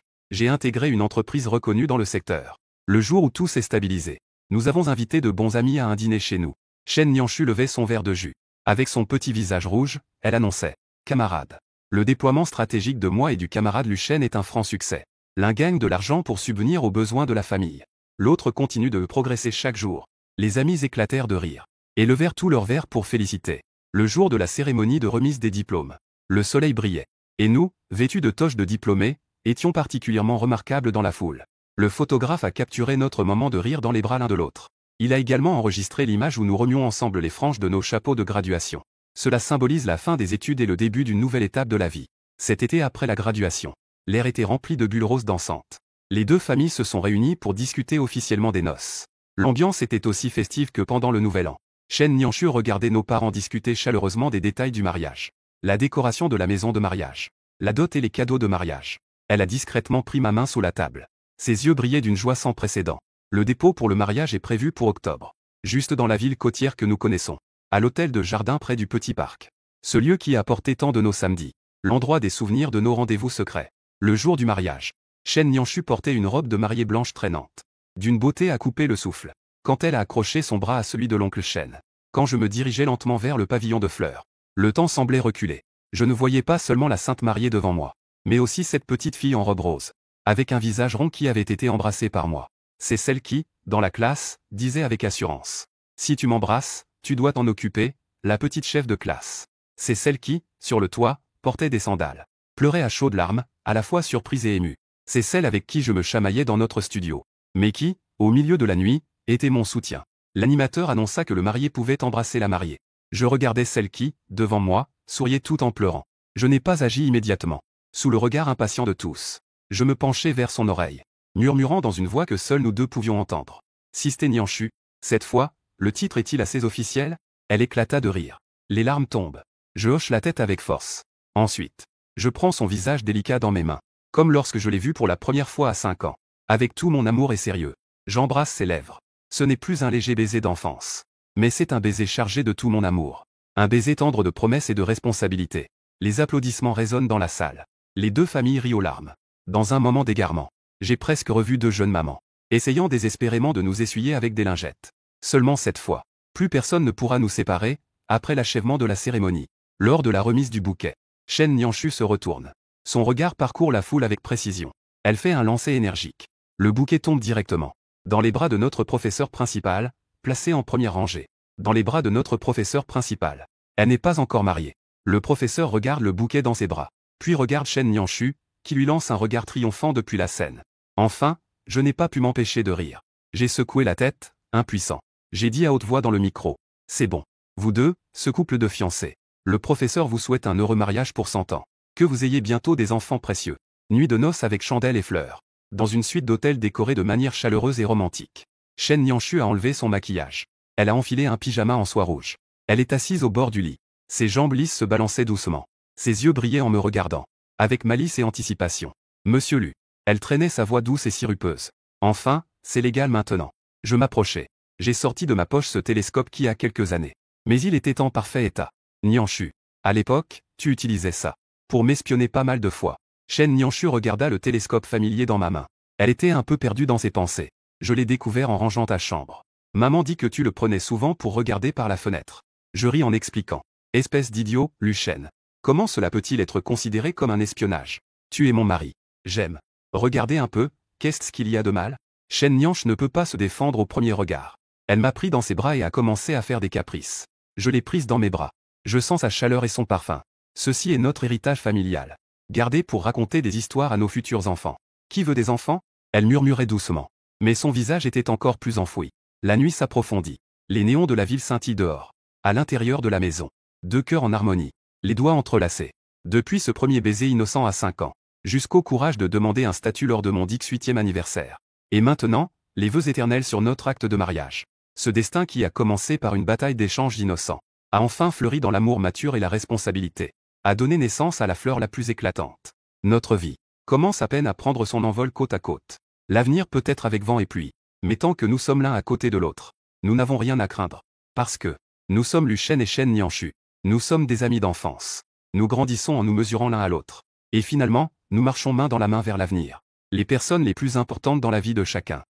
j'ai intégré une entreprise reconnue dans le secteur. Le jour où tout s'est stabilisé, nous avons invité de bons amis à un dîner chez nous. Chen Nianshu levait son verre de jus. Avec son petit visage rouge, elle annonçait « Camarade, le déploiement stratégique de moi et du camarade Luchen est un franc succès. L'un gagne de l'argent pour subvenir aux besoins de la famille. L'autre continue de progresser chaque jour. » Les amis éclatèrent de rire et levèrent tous leurs verres pour féliciter. Le jour de la cérémonie de remise des diplômes, le soleil brillait. Et nous, vêtus de toches de diplômés, étions particulièrement remarquables dans la foule. Le photographe a capturé notre moment de rire dans les bras l'un de l'autre. Il a également enregistré l'image où nous remions ensemble les franges de nos chapeaux de graduation. Cela symbolise la fin des études et le début d'une nouvelle étape de la vie. Cet été après la graduation, l'air était rempli de bulles roses dansantes. Les deux familles se sont réunies pour discuter officiellement des noces. L'ambiance était aussi festive que pendant le Nouvel An. Chen Nianshu regardait nos parents discuter chaleureusement des détails du mariage. La décoration de la maison de mariage. La dot et les cadeaux de mariage. Elle a discrètement pris ma main sous la table. Ses yeux brillaient d'une joie sans précédent. Le dépôt pour le mariage est prévu pour octobre. Juste dans la ville côtière que nous connaissons. À l'hôtel de jardin près du petit parc. Ce lieu qui a apporté tant de nos samedis. L'endroit des souvenirs de nos rendez-vous secrets. Le jour du mariage. Chen Nianshu portait une robe de mariée blanche traînante. D'une beauté à couper le souffle. Quand elle a accroché son bras à celui de l'oncle Chen. Quand je me dirigeais lentement vers le pavillon de fleurs. Le temps semblait reculer. Je ne voyais pas seulement la sainte mariée devant moi, mais aussi cette petite fille en robe rose, avec un visage rond qui avait été embrassé par moi. C'est celle qui, dans la classe, disait avec assurance « Si tu m'embrasses, tu dois t'en occuper, la petite chef de classe. » C'est celle qui, sur le toit, portait des sandales, pleurait à chaudes larmes, à la fois surprise et émue. C'est celle avec qui je me chamaillais dans notre studio, mais qui, au milieu de la nuit, était mon soutien. L'animateur annonça que le marié pouvait embrasser la mariée. Je regardais celle qui, devant moi, souriait tout en pleurant. Je n'ai pas agi immédiatement. Sous le regard impatient de tous, je me penchai vers son oreille, murmurant dans une voix que seuls nous deux pouvions entendre. Sisté Nianshu, cette fois, le titre est-il assez officiel? Elle éclata de rire. Les larmes tombent. Je hoche la tête avec force. Ensuite, je prends son visage délicat dans mes mains, comme lorsque je l'ai vu pour la première fois à 5 ans. Avec tout mon amour et sérieux, j'embrasse ses lèvres. Ce n'est plus un léger baiser d'enfance, mais c'est un baiser chargé de tout mon amour. Un baiser tendre de promesses et de responsabilités. Les applaudissements résonnent dans la salle. Les deux familles rient aux larmes. Dans un moment d'égarement, j'ai presque revu deux jeunes mamans, essayant désespérément de nous essuyer avec des lingettes. Seulement cette fois, plus personne ne pourra nous séparer, après l'achèvement de la cérémonie. Lors de la remise du bouquet, Chen Nianshu se retourne. Son regard parcourt la foule avec précision. Elle fait un lancer énergique. Le bouquet tombe directement dans les bras de notre professeur principal, placé en première rangée. Dans les bras de notre professeur principal. Elle n'est pas encore mariée. Le professeur regarde le bouquet dans ses bras, puis regarde Chen Nianshu, qui lui lance un regard triomphant depuis la scène. Enfin, je n'ai pas pu m'empêcher de rire. J'ai secoué la tête, impuissant. J'ai dit à haute voix dans le micro. C'est bon. Vous deux, ce couple de fiancés. Le professeur vous souhaite un heureux mariage pour 100 ans. Que vous ayez bientôt des enfants précieux. Nuit de noces avec chandelles et fleurs. Dans une suite d'hôtels décorés de manière chaleureuse et romantique. Chen Nianshu a enlevé son maquillage. Elle a enfilé un pyjama en soie rouge. Elle est assise au bord du lit. Ses jambes lisses se balançaient doucement. Ses yeux brillaient en me regardant. Avec malice et anticipation. Monsieur Lu. Elle traînait sa voix douce et sirupeuse. Enfin, c'est légal maintenant. Je m'approchai. J'ai sorti de ma poche ce télescope qui a quelques années. Mais il était en parfait état. Nianshu. À l'époque, tu utilisais ça. Pour m'espionner pas mal de fois. Chen Nianshu regarda le télescope familier dans ma main. Elle était un peu perdue dans ses pensées. Je l'ai découvert en rangeant ta chambre. Maman dit que tu le prenais souvent pour regarder par la fenêtre. Je ris en expliquant. Espèce d'idiot, Luchen. Comment cela peut-il être considéré comme un espionnage? Tu es mon mari. J'aime. Regardez un peu, qu'est-ce qu'il y a de mal? Chen Nianshu ne peut pas se défendre au premier regard. Elle m'a pris dans ses bras et a commencé à faire des caprices. Je l'ai prise dans mes bras. Je sens sa chaleur et son parfum. Ceci est notre héritage familial. Gardé pour raconter des histoires à nos futurs enfants. Qui veut des enfants? Elle murmurait doucement. Mais son visage était encore plus enfoui. La nuit s'approfondit. Les néons de la ville scintillent dehors. À l'intérieur de la maison. Deux cœurs en harmonie. les doigts entrelacés. Depuis ce premier baiser innocent à 5 ans, jusqu'au courage de demander un statut lors de mon 18e anniversaire. Et maintenant, les vœux éternels sur notre acte de mariage. Ce destin qui a commencé par une bataille d'échanges d'innocents, a enfin fleuri dans l'amour mature et la responsabilité, a donné naissance à la fleur la plus éclatante. Notre vie commence à peine à prendre son envol côte à côte. L'avenir peut être avec vent et pluie, mais tant que nous sommes l'un à côté de l'autre, nous n'avons rien à craindre. Parce que nous sommes Luchen et Chen Nianshu. Nous sommes des amis d'enfance. Nous grandissons en nous mesurant l'un à l'autre. Et finalement, nous marchons main dans la main vers l'avenir. Les personnes les plus importantes dans la vie de chacun.